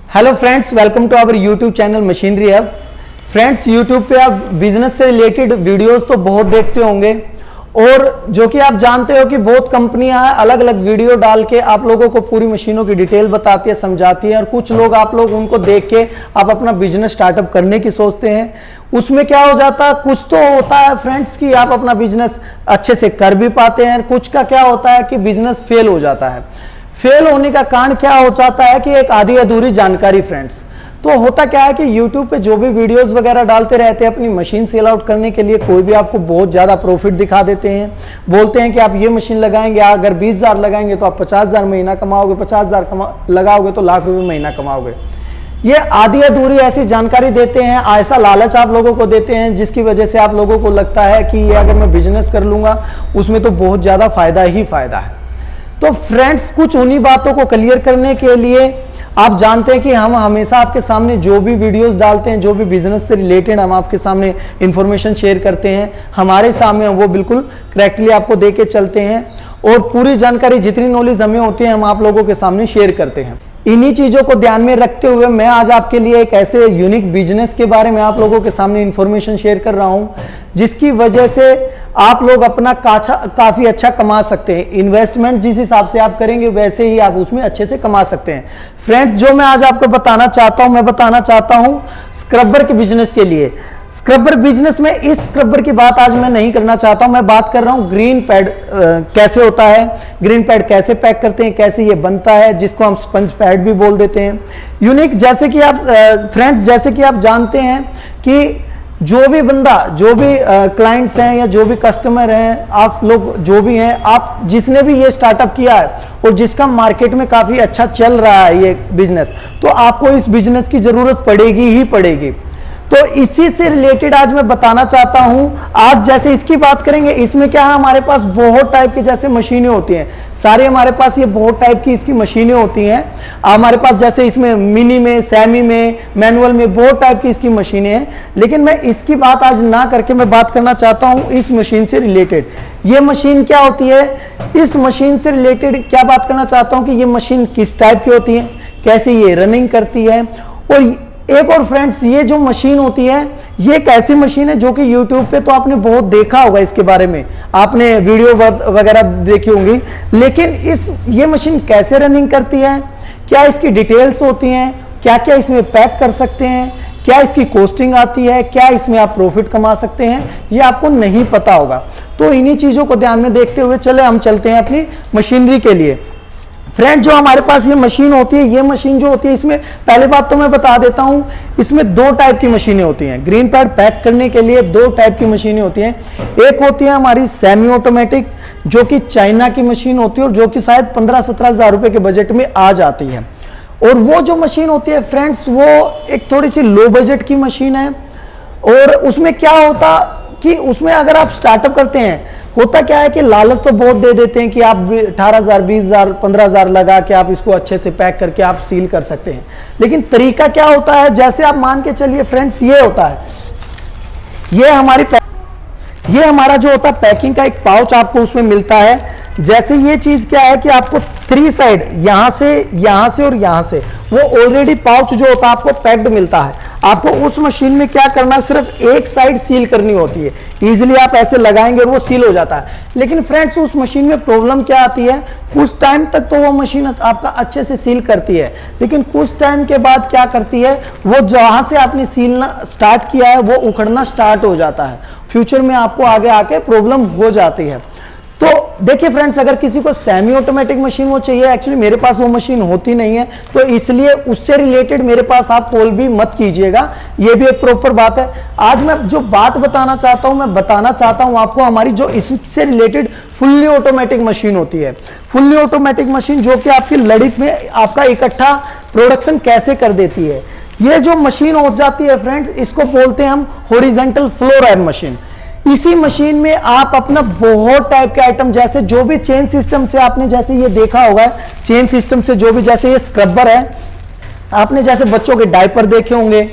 Hello friends, welcome to our YouTube channel machinery hub. Friends, YouTube पे आप business से related videos तो बहुत देखते होंगे और जो कि आप जानते हो कि बहुत कंपनियां अलग अलग वीडियो डाल के आप लोगों को पूरी मशीनों की डिटेल बताती है, समझाती है और कुछ लोग आप लोग उनको देख के आप अपना बिजनेस स्टार्टअप करने की सोचते हैं। उसमें क्या हो जाता है, कुछ तो होता है फ्रेंड्स कि आप अपना बिजनेस अच्छे से कर भी पाते हैं, कुछ का क्या होता है कि बिजनेस फेल हो जाता है। फेल होने का कारण क्या हो जाता है कि एक आधी अधूरी जानकारी। फ्रेंड्स, तो होता क्या है कि YouTube पे जो भी वीडियोस वगैरह डालते रहते हैं अपनी मशीन सेल आउट करने के लिए, कोई भी आपको बहुत ज़्यादा प्रॉफिट दिखा देते हैं, बोलते हैं कि आप ये मशीन लगाएंगे, अगर 20,000 लगाएंगे तो आप 50,000 महीना कमाओगे, 50,000 लगाओगे तो लाख रुपए महीना कमाओगे। ये आधी अधूरी ऐसी जानकारी देते हैं, ऐसा लालच आप लोगों को देते हैं जिसकी वजह से आप लोगों को लगता है कि ये अगर मैं बिजनेस कर लूँगा उसमें तो बहुत ज़्यादा फायदा ही फायदा है। तो फ्रेंड्स, कुछ उन्हीं बातों को क्लियर करने के लिए आप जानते हैं कि हम हमेशा आपके सामने जो भी वीडियोस डालते हैं, जो भी बिजनेस से रिलेटेड हम आपके सामने इंफॉर्मेशन शेयर करते हैं, हमारे सामने वो बिल्कुल करेक्टली आपको दे के चलते हैं और पूरी जानकारी जितनी नॉलेज हमें होती है हम आप लोगों के सामने शेयर करते हैं। इन्हीं चीज़ों को ध्यान में रखते हुए मैं आज आपके लिए एक ऐसे यूनिक बिजनेस के बारे में आप लोगों के सामने इंफॉर्मेशन शेयर कर रहा हूं जिसकी वजह से आप लोग अपना काफ़ी अच्छा कमा सकते हैं। इन्वेस्टमेंट जिस हिसाब से आप करेंगे वैसे ही आप उसमें अच्छे से कमा सकते हैं। फ्रेंड्स, जो मैं आज आपको बताना चाहता हूं, मैं बताना चाहता हूं स्क्रबर के बिजनेस के लिए। स्क्रबर बिजनेस में इस स्क्रबर की बात आज मैं नहीं करना चाहता हूं, मैं बात कर रहा हूं ग्रीन पैड कैसे होता है, ग्रीन पैड कैसे पैक करते हैं, कैसे ये बनता है, जिसको हम स्पंज पैड भी बोल देते हैं। यूनिक, जैसे कि आप फ्रेंड्स, जैसे कि आप जानते हैं कि जो भी बंदा, जो भी क्लाइंट्स हैं या जो भी कस्टमर हैं, आप लोग जो भी हैं, आप जिसने भी ये स्टार्टअप किया है और जिसका मार्केट में काफ़ी अच्छा चल रहा है ये बिजनेस, तो आपको इस बिजनेस की ज़रूरत पड़ेगी ही पड़ेगी। तो इसी से रिलेटेड आज मैं बताना चाहता हूं। आज जैसे इसकी बात करेंगे, इसमें क्या है, हमारे पास बहुत टाइप की जैसे मशीनें होती हैं, सारे हमारे पास ये बहुत टाइप की इसकी मशीनें होती हैं हमारे पास। जैसे इसमें मिनी में, सेमी में, मैनुअल में बहुत टाइप की इसकी मशीनें हैं, लेकिन मैं इसकी बात आज ना करके मैं बात करना चाहता हूं इस मशीन से रिलेटेड। ये मशीन क्या होती है, इस मशीन से रिलेटेड क्या बात करना चाहता हूं कि ये मशीन किस टाइप की होती है, कैसे ये रनिंग करती है। और एक और फ्रेंड्स, ये जो मशीन होती है ये एक ऐसी मशीन है जो कि YouTube पे तो आपने बहुत देखा होगा, इसके बारे में आपने वीडियो वगैरह देखी होंगी, लेकिन ये मशीन कैसे रनिंग करती है, क्या इसकी डिटेल्स होती हैं, क्या क्या इसमें पैक कर सकते हैं, क्या इसकी कॉस्टिंग आती है, क्या इसमें आप प्रॉफिट कमा सकते हैं, ये आपको नहीं पता होगा। तो इन्हीं चीज़ों को ध्यान में देखते हुए चले हम चलते हैं अपनी मशीनरी के लिए। फ्रेंड, जो हमारे पास ये मशीन होती है, ये मशीन जो होती है, इसमें पहले बात तो मैं बता देता हूं, इसमें दो टाइप की मशीनें होती हैं। ग्रीन पैड पैक करने के लिए दो टाइप की मशीनें होती हैं। एक होती है हमारी सेमी ऑटोमेटिक, जो कि चाइना की मशीन होती है और जो कि शायद 15-17 हज़ार रुपए के बजट में आ जाती है। और वो जो मशीन होती है फ्रेंड्स, वो एक थोड़ी सी लो बजट की मशीन है। और उसमें क्या होता कि उसमें अगर आप स्टार्टअप करते हैं, होता क्या है कि लालच तो बहुत दे देते हैं कि आप 18,000, 20,000, 15,000 लगा के आप इसको अच्छे से पैक करके आप सील कर सकते हैं। लेकिन तरीका क्या होता है, जैसे आप मान के चलिए फ्रेंड्स, ये होता है, ये हमारा जो होता है पैकिंग का एक पाउच आपको उसमें मिलता है। जैसे ये चीज क्या है कि आपको 3 साइड, यहां से और यहां से, वो ऑलरेडी पाउच जो होता है आपको पैक्ड मिलता है। आपको उस मशीन में क्या करना है, सिर्फ एक साइड सील करनी होती है। इजीली आप ऐसे लगाएंगे और वो सील हो जाता है। लेकिन फ्रेंड्स, उस मशीन में प्रॉब्लम क्या आती है, कुछ टाइम तक तो वो मशीन आपका अच्छे से सील करती है, लेकिन कुछ टाइम के बाद क्या करती है, वो जहां से आपने सीलना स्टार्ट किया है वो उखड़ना स्टार्ट हो जाता है। फ्यूचर में आपको आगे आके प्रॉब्लम हो जाती है। तो देखिए फ्रेंड्स, अगर किसी को सेमी ऑटोमेटिक मशीन वो चाहिए, एक्चुअली मेरे पास वो मशीन होती नहीं है, तो इसलिए उससे रिलेटेड मेरे पास आप कॉल भी मत कीजिएगा, ये भी एक प्रॉपर बात है। आज मैं जो बात बताना चाहता हूं, मैं बताना चाहता हूं आपको हमारी जो इससे रिलेटेड फुल्ली ऑटोमेटिक मशीन होती है। फुल्ली ऑटोमेटिक मशीन जो कि आपकी लड़ी में आपका इकट्ठा प्रोडक्शन कैसे कर देती है। ये जो मशीन हो जाती है फ्रेंड्स, इसको बोलते हैं हम हॉरिजॉन्टल फ्लो रैम मशीन। इसी मशीन में आप अपना बहुत टाइप के आइटम, जैसे जो भी चेन सिस्टम से आपने जैसे ये देखा होगा, चेन सिस्टम से जो भी, जैसे ये स्क्रबर है, आपने जैसे बच्चों के डायपर देखे होंगे,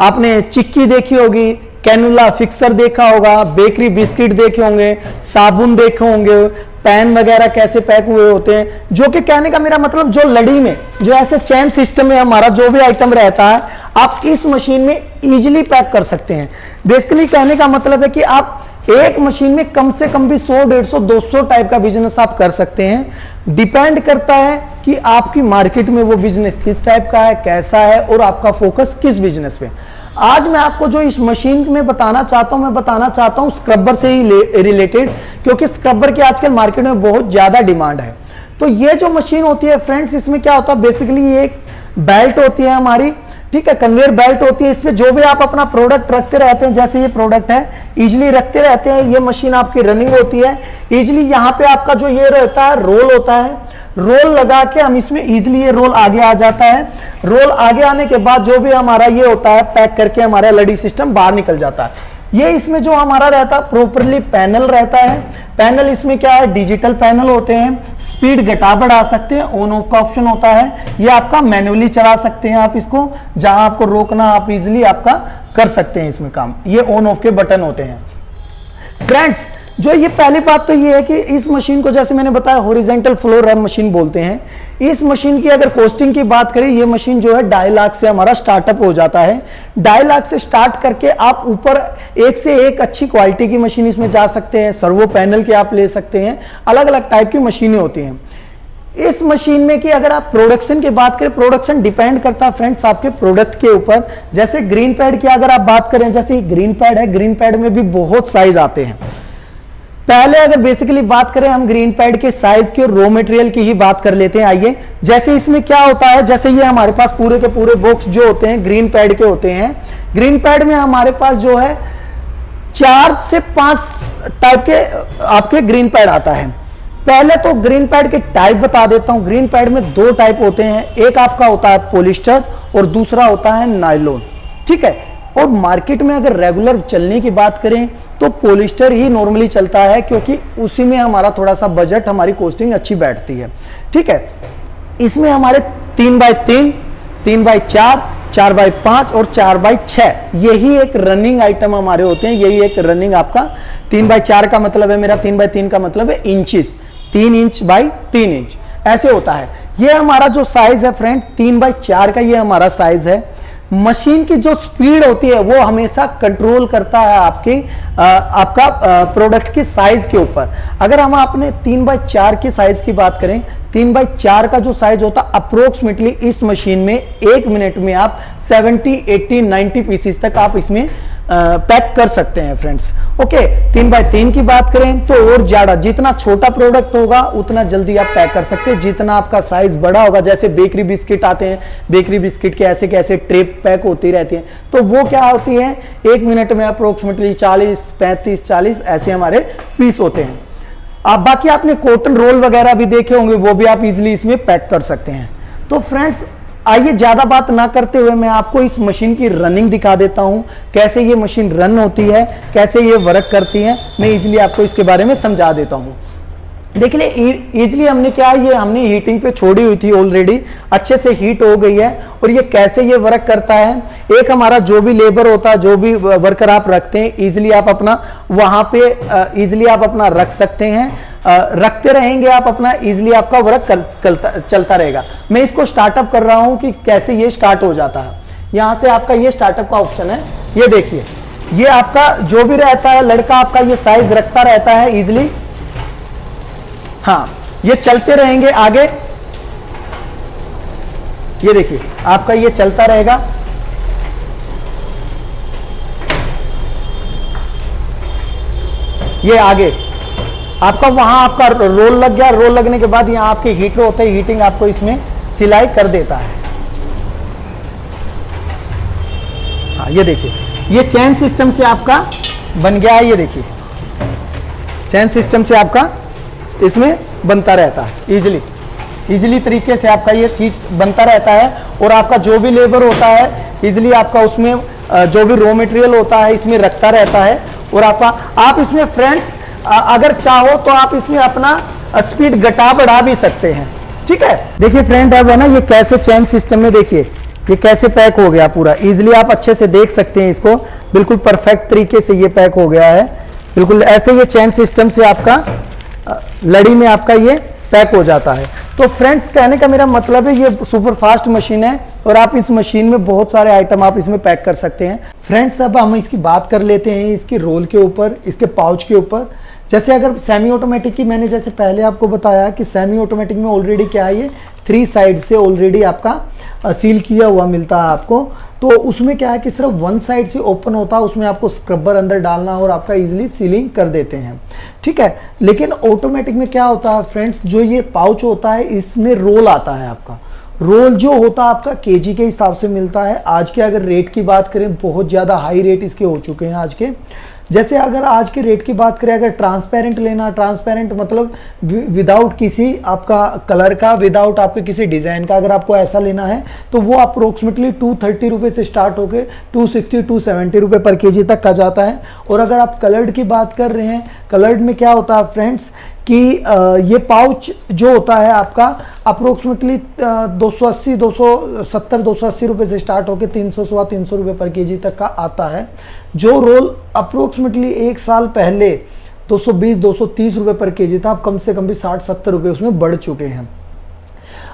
आपने चिक्की देखी होगी, कैनुला फिक्सर देखा होगा, बेकरी बिस्किट देखे होंगे, साबुन देखे होंगे, पेन वगैरह कैसे पैक हुए होते हैं, जो कि कहने का मेरा मतलब जो लड़ी में जो ऐसे चेन सिस्टम में हमारा जो भी आइटम रहता है आप इस मशीन में इजीली पैक कर सकते हैं। बेसिकली कहने का मतलब है कि आप एक मशीन में कम से कम भी 100, 150, 200 टाइप का बिजनेस आप कर सकते हैं। डिपेंड करता है कि आपकी मार्केट में वो बिजनेस किस टाइप का है, कैसा है और आपका फोकस किस बिजनेस पे। आज मैं आपको जो इस मशीन में बताना चाहता हूं, मैं बताना चाहता हूं स्क्रबर से ही रिलेटेड, क्योंकि स्क्रबर की आजकल मार्केट में बहुत ज्यादा डिमांड है। तो ये जो मशीन होती है फ्रेंड्स, इसमें क्या होता है, बेसिकली ये एक बेल्ट होती है हमारी, ठीक है, कन्वेयर बेल्ट होती है। इसमें जो भी आप अपना प्रोडक्ट रखते रहते हैं, जैसे ये प्रोडक्ट है, इजीली रखते रहते हैं। ये मशीन आपकी रनिंग होती है इजीली। यहाँ पे आपका जो ये रहता है रोल होता है, रोल लगा के हम इसमें इजीली ये रोल आगे आ जाता है। रोल आगे आने के बाद जो भी हमारा ये होता है पैक करके हमारा लड़ी सिस्टम बाहर निकल जाता है। ये इसमें जो हमारा रहता है प्रॉपरली पैनल रहता है। पैनल इसमें क्या है, डिजिटल पैनल होते हैं, स्पीड घटा बढ़ा सकते हैं, ऑन ऑफ का ऑप्शन होता है। ये आपका मैनुअली चला सकते हैं आप इसको, जहां आपको रोकना आप इजीली आपका कर सकते हैं इसमें काम। ये ऑन ऑफ के बटन होते हैं फ्रेंड्स। जो ये पहली बात तो ये है कि इस मशीन को जैसे मैंने बताया हॉरिजॉन्टल फ्लो रैम मशीन बोलते हैं। इस मशीन की अगर कॉस्टिंग की बात करें, ये मशीन जो है 2.5 लाख से हमारा स्टार्टअप हो जाता है। 2.5 लाख से स्टार्ट करके आप ऊपर एक से एक अच्छी क्वालिटी की मशीन इसमें जा सकते हैं। सर्वो पैनल के आप ले सकते हैं, अलग अलग टाइप की मशीनें होती हैं इस मशीन में। कि अगर आप प्रोडक्शन की बात करें, प्रोडक्शन डिपेंड करता है फ्रेंड्स आपके प्रोडक्ट के ऊपर। जैसे ग्रीन पैड की अगर आप बात करें, जैसे ग्रीन पैड है, ग्रीन पैड में भी बहुत साइज आते हैं। पहले अगर बेसिकली बात करें हम ग्रीन पैड के साइज की और रॉ मटेरियल की ही बात कर लेते हैं। आइए, जैसे इसमें क्या होता है, जैसे ये हमारे पास पूरे के पूरे बॉक्स जो होते हैं ग्रीन पैड के होते हैं। ग्रीन पैड में हमारे पास जो है 4 से 5 टाइप के आपके ग्रीन पैड आता है। पहले तो ग्रीन पैड के टाइप बता देता हूं। ग्रीन पैड में 2 टाइप होते हैं, एक आपका होता है पॉलिस्टर और दूसरा होता है नायलॉन, ठीक है। और मार्केट में अगर रेगुलर चलने की बात करें तो पॉलिस्टर ही नॉर्मली चलता है, क्योंकि उसी में हमारा थोड़ा सा बजट, हमारी कॉस्टिंग अच्छी बैठती है, ठीक है। इसमें हमारे 3x3, 3x4, 4x5 और 4x6 यही एक रनिंग आइटम हमारे होते हैं। यही एक रनिंग आपका 3x4 का मतलब है मेरा, 3x3 का मतलब है इंचेस, 3 इंच बाई 3 इंच ऐसे होता है। ये हमारा जो साइज है फ्रेंड 3x4 का, ये हमारा साइज है। मशीन की जो स्पीड होती है वो हमेशा कंट्रोल करता है आपका प्रोडक्ट की साइज के ऊपर। अगर हम अपने 3x4 की साइज की बात करें, 3x4 का जो साइज होता है अप्रोक्सीमेटली इस मशीन में 1 मिनट में आप 70, 80, 90 पीसेस तक आप इसमें पैक कर सकते हैं फ्रेंड्स। ओके, 3x3 की बात करें तो और ज्यादा, जितना छोटा प्रोडक्ट होगा उतना जल्दी आप पैक कर सकते हैं। जितना आपका साइज बड़ा होगा, जैसे बेकरी बिस्किट आते हैं, बेकरी बिस्किट के ऐसे कैसे ट्रे पैक होती रहती हैं, तो वो क्या होती है 1 मिनट में अप्रोक्सीमेटली 40, 35, 40 ऐसे हमारे पीस होते हैं। आप बाकी आपने कॉटन रोल वगैरह भी देखे होंगे, वो भी आप इजिली इसमें पैक कर सकते हैं। तो फ्रेंड्स आइए ज्यादा बात ना करते हुए मैं आपको इस मशीन की रनिंग दिखा देता हूं, कैसे ये मशीन रन होती है, कैसे ये वर्क करती है। मैं इजीली आपको इसके बारे में समझा देता हूं। देखिए इजीली हमने क्या, ये हमने हीटिंग पे छोड़ी हुई थी ऑलरेडी, अच्छे से हीट हो गई है। और ये कैसे ये वर्क करता है, एक हमारा जो भी लेबर होता है, जो भी वर्कर आप रखते हैं, इजीली आप अपना वहां पे इजीली आप अपना रख सकते हैं। रखते रहेंगे आप अपना, इजीली आपका वर्क चलता रहेगा। मैं इसको स्टार्टअप कर रहा हूं कि कैसे ये स्टार्ट हो जाता है। यहां से आपका ये स्टार्टअप का ऑप्शन है, ये देखिए, ये आपका जो भी रहता है लड़का आपका ये साइज रखता रहता है इजीली। हाँ, ये चलते रहेंगे आगे, ये देखिए आपका ये चलता रहेगा। ये आगे आपका वहां आपका रोल लग गया, रोल लगने के बाद यहां आपके हीटर होते हैं, हीटिंग आपको इसमें सिलाई कर देता है। हाँ, ये देखिए ये चेन सिस्टम से आपका बन गया है। ये देखिए चेन सिस्टम से आपका इसमें बनता रहता है, इजीली तरीके से आपका ये चीज बनता रहता है। और आपका जो भी लेबर होता है इजीली आपका उसमें जो भी रॉ मटेरियल होता है इसमें रखता रहता है। और आप इसमें फ्रेंड्स अगर चाहो तो आप इसमें अपना स्पीड घटा बढ़ा भी सकते हैं, ठीक है। देखिए फ्रेंड अब है ना, ये कैसे चेन सिस्टम में देखिए ये कैसे पैक हो गया पूरा, इजीली आप अच्छे से देख सकते हैं इसको, बिल्कुल परफेक्ट तरीके से ये पैक हो गया है। बिल्कुल ऐसे ये चेन सिस्टम से आपका लड़ी में आपका ये पैक हो जाता है। तो फ्रेंड्स कहने का मेरा मतलब है ये सुपर फास्ट मशीन है और आप इस मशीन में बहुत सारे आइटम आप इसमें पैक कर सकते हैं। फ्रेंड्स अब हम इसकी बात कर लेते हैं इसकी रोल के ऊपर, इसके पाउच के ऊपर। जैसे अगर सेमी ऑटोमेटिक की मैंने जैसे पहले आपको बताया कि सेमी ऑटोमेटिक में ऑलरेडी क्या है, ये 3 साइड से ऑलरेडी आपका सील किया हुआ मिलता है आपको। तो उसमें क्या है कि सिर्फ 1 साइड से ओपन होता है, उसमें आपको स्क्रबर अंदर डालना और आपका इजीली सीलिंग कर देते हैं, ठीक है। लेकिन ऑटोमेटिक में क्या होता है फ्रेंड्स, जो ये पाउच होता है इसमें रोल आता है आपका। रोल जो होता है आपका केजी के हिसाब से मिलता है। आज के अगर रेट की बात करें, बहुत ज़्यादा हाई रेट इसके हो चुके हैं आज के। जैसे अगर आज के रेट की बात करें, अगर ट्रांसपेरेंट लेना, ट्रांसपेरेंट मतलब विदाउट किसी आपका कलर का, विदाउट आपके किसी डिज़ाइन का, अगर आपको ऐसा लेना है तो वो अप्रोक्सीमेटली 230 रुपये से स्टार्ट होकर 260-270 रुपये पर केजी तक का जाता है। और अगर आप कलर्ड की बात कर रहे हैं, कलर्ड में क्या होता है फ्रेंड्स कि ये पाउच जो होता है आपका अप्रोक्सीमेटली 280, 270, 280 रुपये से स्टार्ट होकर 300-350 रुपये पर केजी तक का आता है। जो रोल अप्रोक्सीमेटली 1 साल पहले 220-230 रुपये पर केजी था, अब कम से कम भी 60-70 रुपये उसमें बढ़ चुके हैं।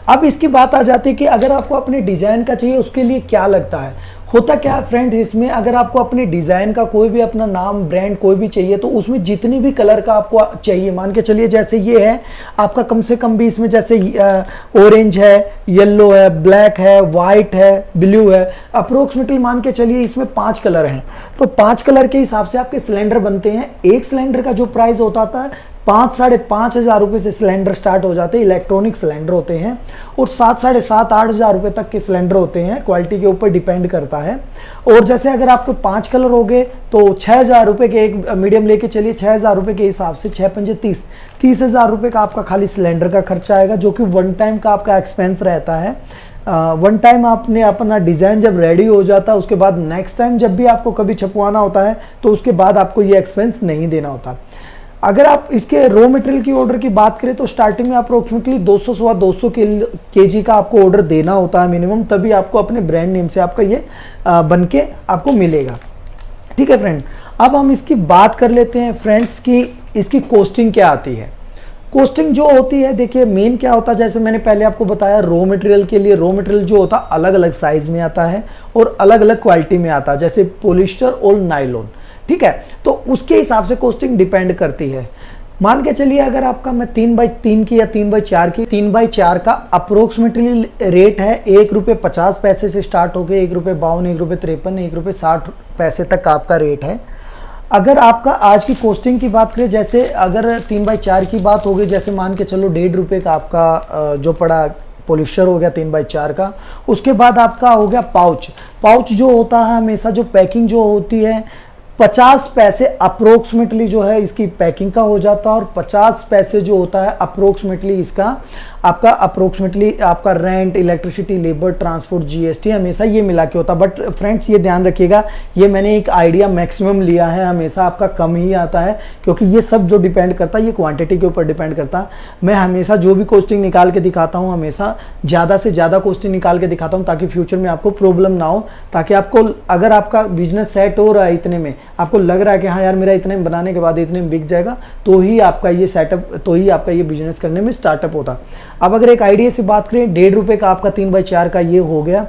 अब इसकी बात आ जाती है कि अगर आपको अपने डिज़ाइन का चाहिए उसके लिए क्या लगता है। होता क्या है फ्रेंड्स, इसमें अगर आपको अपने डिज़ाइन का कोई भी अपना नाम ब्रांड कोई भी चाहिए तो उसमें जितनी भी कलर का आपको चाहिए, मान के चलिए जैसे ये है आपका, कम से कम भी इसमें जैसे ऑरेंज है, येलो है, ब्लैक है, वाइट है, ब्लू है, अप्रोक्सीमेटली मान के चलिए इसमें 5 कलर हैं। तो 5 कलर के हिसाब से आपके सिलेंडर बनते हैं। एक सिलेंडर का जो प्राइस होता था 5-5.5 हज़ार रुपये से सिलेंडर स्टार्ट हो जाते हैं। इलेक्ट्रॉनिक सिलेंडर होते हैं और 7-7.5-8 हज़ार रुपये तक के सिलेंडर होते हैं, क्वालिटी के ऊपर डिपेंड करता है। और जैसे अगर आपके 5 कलर हो गए तो 6,000 रुपये के, एक मीडियम लेके चलिए 6,000 रुपये के हिसाब से 6×5 30,000 रुपये का आपका खाली सिलेंडर का खर्चा आएगा, जो कि 1 टाइम का आपका एक्सपेंस रहता है। 1 टाइम आपने अपना डिज़ाइन जब रेडी हो जाता है उसके बाद नेक्स्ट टाइम जब भी आपको कभी छपवाना होता है तो उसके बाद आपको ये एक्सपेंस नहीं देना होता। अगर आप इसके रॉ मटेरियल की ऑर्डर की बात करें तो स्टार्टिंग में अप्रोक्सीमेटली 200-250 केजी का आपको ऑर्डर देना होता है मिनिमम, तभी आपको अपने ब्रांड नेम से आपका ये बन के आपको मिलेगा, ठीक है फ्रेंड। अब हम इसकी बात कर लेते हैं फ्रेंड्स कि इसकी कॉस्टिंग क्या आती है। कॉस्टिंग जो होती है, देखिए मेन क्या होता है, जैसे मैंने पहले आपको बताया रॉ मटेरियल के लिए, रॉ मटेरियल जो होता है अलग अलग साइज में आता है और अलग अलग क्वालिटी में आता है, जैसे पॉलिस्टर और नायलॉन, ठीक है। तो उसके हिसाब से कॉस्टिंग डिपेंड करती है। मान के चलिए अगर आपका मैं 3x3 की या 3x4 की, 3x4 का अप्रोक्सीमेटली रेट है ₹1.50 से स्टार्ट होकर ₹1.52, ₹1.53, ₹1.60 तक आपका रेट है। अगर आपका आज की कॉस्टिंग की बात करें, जैसे अगर 3x4 की बात होगी, जैसे मान के चलो ₹1.50 का आपका जो पड़ा पॉलिस्टर हो गया 3x4 का। उसके बाद आपका हो गया पाउच जो होता है हमेशा जो पैकिंग जो होती है 50 पैसे अप्रोक्सीमेटली जो है इसकी पैकिंग का हो जाता है, और 50 पैसे जो होता है अप्रोक्सीमेटली इसका आपका अप्रोक्सीमेटली आपका rent, electricity, labour, transport, GST हमेशा ये मिला के होता है। बट फ्रेंड्स ये ध्यान रखिएगा, ये मैंने एक आइडिया मैक्सिमम लिया है, हमेशा आपका कम ही आता है, क्योंकि ये सब जो डिपेंड करता है ये क्वांटिटी के ऊपर डिपेंड करता है। मैं हमेशा जो भी कॉस्टिंग निकाल के दिखाता हूँ हमेशा ज़्यादा से ज़्यादा कॉस्टिंग निकाल के दिखाता हूँ, ताकि फ्यूचर में आपको प्रॉब्लम ना हो, ताकि आपको अगर आपका बिजनेस सेट हो रहा है इतने में, आपको लग रहा है कि हाँ यार मेरा इतने में बनाने के बाद इतने में बिक जाएगा, तो ही आपका ये सेटअप, तो ही आपका ये बिजनेस करने में स्टार्टअप होता। अब अगर एक आइडिया से बात करें, ₹1.50 का आपका 3x4 का ये हो गया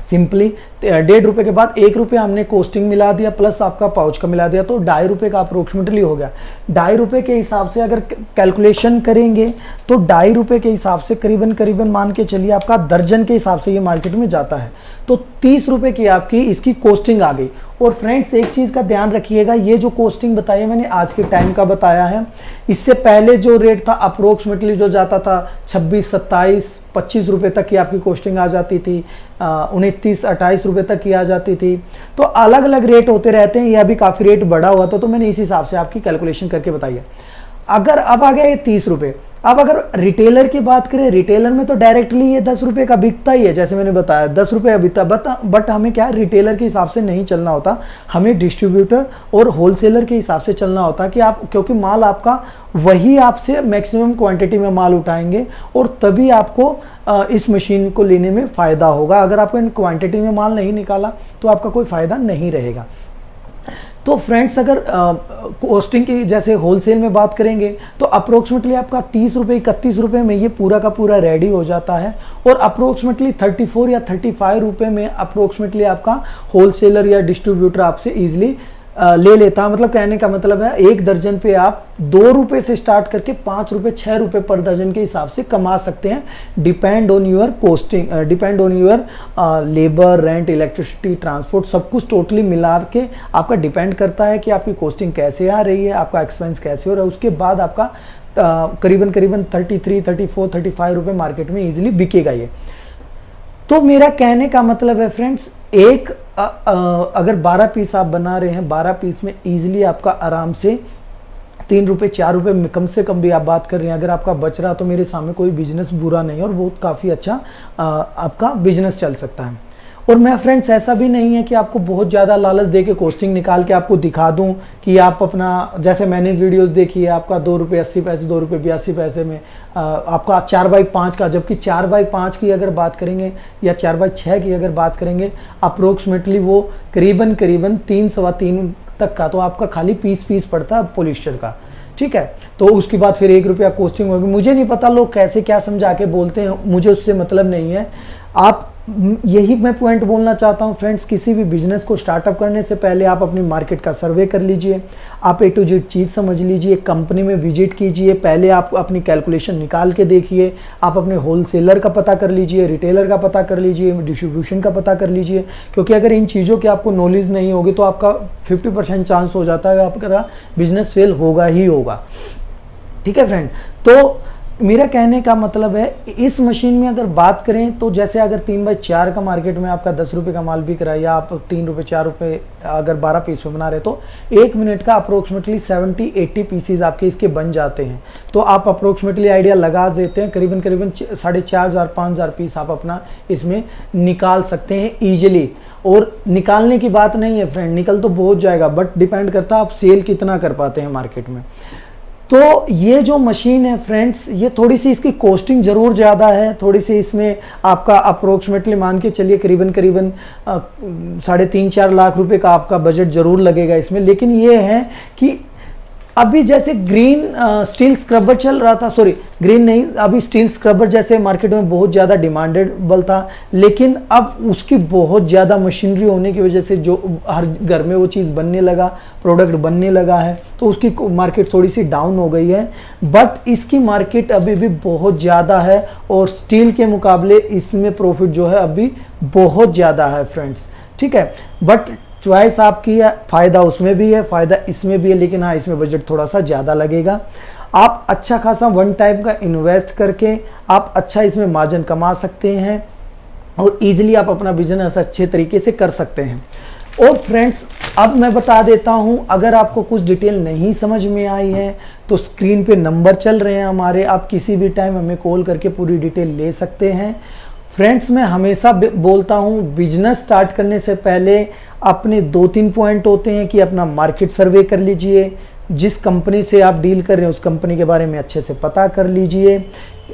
सिंपली। ₹1.50 के बाद ₹1 हमने कॉस्टिंग मिला दिया, प्लस आपका पाउच का मिला दिया, तो ₹2.50 का अप्रोक्सीमेटली हो गया। ₹2.50 के हिसाब से अगर कैलकुलेशन करेंगे तो ₹2.50 के हिसाब से करीबन मान के चलिए आपका दर्जन के हिसाब से ये मार्केट में जाता है, तो ₹30 की आपकी इसकी कॉस्टिंग आ गई। और फ्रेंड्स एक चीज़ का ध्यान रखिएगा, ये जो कॉस्टिंग बताई है मैंने आज के टाइम का बताया है, इससे पहले जो रेट था अप्रोक्सीमेटली जो जाता था 26, 27, 25 रुपये तक की आपकी कॉस्टिंग आ जाती थी, 29, 28 रुपये तक की आ जाती थी। तो अलग अलग रेट होते रहते हैं, यह भी काफ़ी रेट बढ़ा हुआ था, तो मैंने इस हिसाब से आपकी कैलकुलेशन करके बताई है। अगर अब आ गया ये ₹30। अब अगर रिटेलर की बात करें, रिटेलर में तो डायरेक्टली ये ₹10 का बिकता ही है, जैसे मैंने बताया ₹10 का बिकता, बट हमें क्या रिटेलर के हिसाब से नहीं चलना होता, हमें डिस्ट्रीब्यूटर और होलसेलर के हिसाब से चलना होता है कि आप, क्योंकि माल आपका वही आपसे मैक्सिमम क्वांटिटी में माल उठाएंगे और तभी आपको इस मशीन को लेने में फ़ायदा होगा। अगर आपको इन क्वांटिटी में माल नहीं निकाला तो आपका कोई फ़ायदा नहीं रहेगा। तो फ्रेंड्स अगर कॉस्टिंग की जैसे होलसेल में बात करेंगे तो अप्रोक्सीमेटली आपका 30 रुपये 31 रुपये में ये पूरा का पूरा रेडी हो जाता है, और अप्रोक्सीमेटली 34 या 35 रुपये में अप्रोक्सीमेटली आपका होलसेलर या डिस्ट्रीब्यूटर आपसे ईजिली ले लेता है। मतलब कहने का मतलब है एक दर्जन पे आप 2 रुपये से स्टार्ट करके 5 रुपये 6 रुपये पर दर्जन के हिसाब से कमा सकते हैं, depend on your costing, depend on your labour, rent, electricity, transport, सब कुछ टोटली मिला के आपका डिपेंड करता है कि आपकी कॉस्टिंग कैसे आ रही है, आपका एक्सपेंस कैसे हो रहा है। उसके बाद आपका करीबन 33, 34, 35 रुपये मार्केट में ईजिली बिकेगा ये। तो मेरा कहने का मतलब है फ्रेंड्स, एक अगर 12 पीस आप बना रहे हैं, 12 पीस में ईजिली आपका आराम से 3 रुपये 4 रुपये में कम से कम भी आप बात कर रहे हैं, अगर आपका बच रहा तो मेरे सामने कोई बिजनेस बुरा नहीं है और बहुत काफ़ी अच्छा आपका बिजनेस चल सकता है। और मैं फ्रेंड्स ऐसा भी नहीं है कि आपको बहुत ज़्यादा लालच दे के कॉस्टिंग निकाल के आपको दिखा दूं कि आप अपना, जैसे मैंने वीडियोस देखी है आपका 2 रुपये 80 पैसे, 2 रुपये 82 पैसे में आपका 4/5 का, जबकि 4/5 की अगर बात करेंगे या 4/6 की अगर बात करेंगे अप्रोक्सीमेटली वो करीबन 3 सवा 3 तक का तो आपका खाली पीस पड़ता है पॉलिस्टर का। ठीक है, तो उसके बाद फिर 1 रुपया कॉस्टिंग होगी। मुझे नहीं पता लोग कैसे क्या समझा के बोलते हैं, मुझे उससे मतलब नहीं है। आप यही मैं पॉइंट बोलना चाहता हूं फ्रेंड्स, किसी भी बिजनेस को स्टार्टअप करने से पहले आप अपनी मार्केट का सर्वे कर लीजिए, आप A to Z चीज़ समझ लीजिए, कंपनी में विजिट कीजिए, पहले आप अपनी कैलकुलेशन निकाल के देखिए, आप अपने होलसेलर का पता कर लीजिए, रिटेलर का पता कर लीजिए, डिस्ट्रीब्यूशन का पता कर लीजिए। क्योंकि अगर इन चीज़ों की आपको नॉलेज नहीं होगी तो आपका 50% चांस हो जाता है आपका बिजनेस फेल होगा ही होगा। ठीक है फ्रेंड, तो मेरा कहने का मतलब है इस मशीन में अगर बात करें तो जैसे अगर 3/4 का मार्केट में आपका 10 रुपये का माल बिक रहा है, या आप 3 रुपये 4 रुपये अगर 12 पीस में बना रहे तो 1 मिनट का अप्रोक्सीमेटली 70-80 पीसीज आपके इसके बन जाते हैं। तो आप अप्रोक्सीमेटली आइडिया लगा देते हैं, करीबन 4,500-5,000 पीस आप अपना इसमें निकाल सकते हैं ईजिली। और निकालने की बात नहीं है फ्रेंड, निकल तो बहुत जाएगा, बट डिपेंड करता है आप सेल कितना कर पाते हैं मार्केट में। तो ये जो मशीन है फ्रेंड्स, ये थोड़ी सी इसकी कॉस्टिंग ज़रूर ज़्यादा है, थोड़ी सी इसमें आपका अप्रोक्सीमेटली मान के चलिए करीबन 3.5-4 लाख रुपए का आपका बजट ज़रूर लगेगा इसमें। लेकिन ये है कि अभी जैसे ग्रीन स्टील स्क्रबर चल रहा था, सॉरी ग्रीन नहीं, अभी स्टील स्क्रबर जैसे मार्केट में बहुत ज़्यादा डिमांडेबल था, लेकिन अब उसकी बहुत ज़्यादा मशीनरी होने की वजह से जो हर घर में वो चीज़ बनने लगा, प्रोडक्ट बनने लगा है, तो उसकी मार्केट थोड़ी सी डाउन हो गई है। बट इसकी मार्केट अभी भी बहुत ज़्यादा है और स्टील के मुकाबले इसमें प्रॉफिट जो है अभी बहुत ज़्यादा है फ्रेंड्स। ठीक है, बट चॉइस आपकी है, फ़ायदा उसमें भी है, फ़ायदा इसमें भी है, लेकिन हाँ इसमें बजट थोड़ा सा ज़्यादा लगेगा। आप अच्छा खासा वन टाइम का इन्वेस्ट करके आप अच्छा इसमें मार्जिन कमा सकते हैं और ईजिली आप अपना बिजनेस अच्छे तरीके से कर सकते हैं। और फ्रेंड्स अब मैं बता देता हूं, अगर आपको कुछ डिटेल नहीं समझ में आई है तो स्क्रीन पे नंबर चल रहे हैं हमारे, आप किसी भी टाइम हमें कॉल करके पूरी डिटेल ले सकते हैं। फ्रेंड्स मैं हमेशा बोलता हूं, बिजनेस स्टार्ट करने से पहले अपने 2-3 पॉइंट होते हैं कि अपना मार्केट सर्वे कर लीजिए, जिस कंपनी से आप डील कर रहे हैं उस कंपनी के बारे में अच्छे से पता कर लीजिए।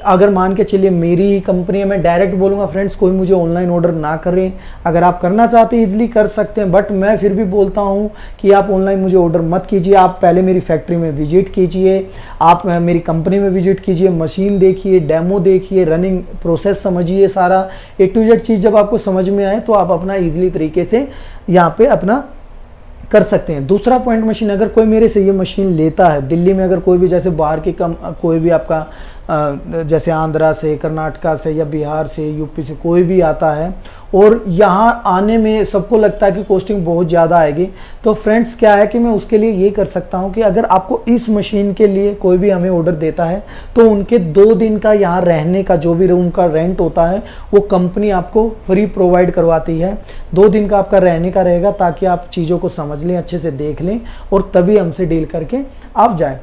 अगर मान के चलिए मेरी ही कंपनी है, मैं डायरेक्ट बोलूँगा फ्रेंड्स कोई मुझे ऑनलाइन ऑर्डर ना करें, अगर आप करना चाहते हैं ईजिली कर सकते हैं, बट मैं फिर भी बोलता हूँ कि आप ऑनलाइन मुझे ऑर्डर मत कीजिए। आप पहले मेरी फैक्ट्री में विजिट कीजिए, आप मेरी कंपनी में विजिट कीजिए, मशीन देखिए, डेमो देखिए, रनिंग प्रोसेस समझिए, सारा A to Z चीज़ जब आपको समझ में आए तो आप अपना ईजिली तरीके से यहाँ पे अपना कर सकते हैं। दूसरा पॉइंट, मशीन अगर कोई मेरे से ये मशीन लेता है, दिल्ली में अगर कोई भी जैसे बाहर की कोई भी आपका जैसे आंध्रा से, कर्नाटका से या बिहार से, यूपी से कोई भी आता है और यहाँ आने में सबको लगता है कि कॉस्टिंग बहुत ज़्यादा आएगी, तो फ्रेंड्स क्या है कि मैं उसके लिए ये कर सकता हूँ कि अगर आपको इस मशीन के लिए कोई भी हमें ऑर्डर देता है तो उनके 2 दिन का यहाँ रहने का जो भी रूम का रेंट होता है वो कंपनी आपको फ्री प्रोवाइड करवाती है। 2 दिन का आपका रहने का रहेगा ताकि आप चीज़ों को समझ लें, अच्छे से देख लें और तभी हमसे डील करके आप जाएँ।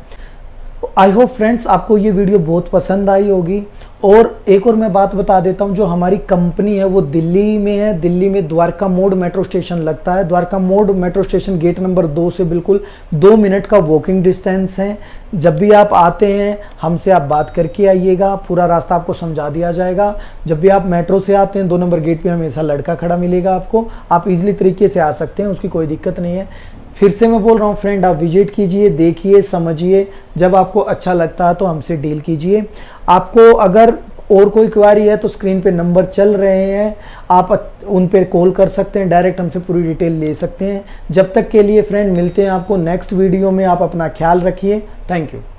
आई होप फ्रेंड्स आपको ये वीडियो बहुत पसंद आई होगी। और एक और मैं बात बता देता हूँ, जो हमारी कंपनी है वो दिल्ली में है। दिल्ली में द्वारका मोड़ मेट्रो स्टेशन लगता है। द्वारका मोड़ मेट्रो स्टेशन गेट नंबर 2 से बिल्कुल 2 मिनट का वॉकिंग डिस्टेंस है। जब भी आप आते हैं हमसे आप बात करके आइएगा, पूरा रास्ता आपको समझा दिया जाएगा। जब भी आप मेट्रो से आते हैं 2 नंबर गेट पे हमेशा लड़का खड़ा मिलेगा आपको, आप इजीली तरीके से आ सकते हैं, उसकी कोई दिक्कत नहीं है। फिर से मैं बोल रहा हूँ फ्रेंड, आप विजिट कीजिए, देखिए, समझिए, जब आपको अच्छा लगता है तो हमसे डील कीजिए। आपको अगर और कोई क्वारी है तो स्क्रीन पे नंबर चल रहे हैं, आप उन पे कॉल कर सकते हैं, डायरेक्ट हमसे पूरी डिटेल ले सकते हैं। जब तक के लिए फ्रेंड मिलते हैं आपको नेक्स्ट वीडियो में। आप अपना ख्याल रखिए। Thank you.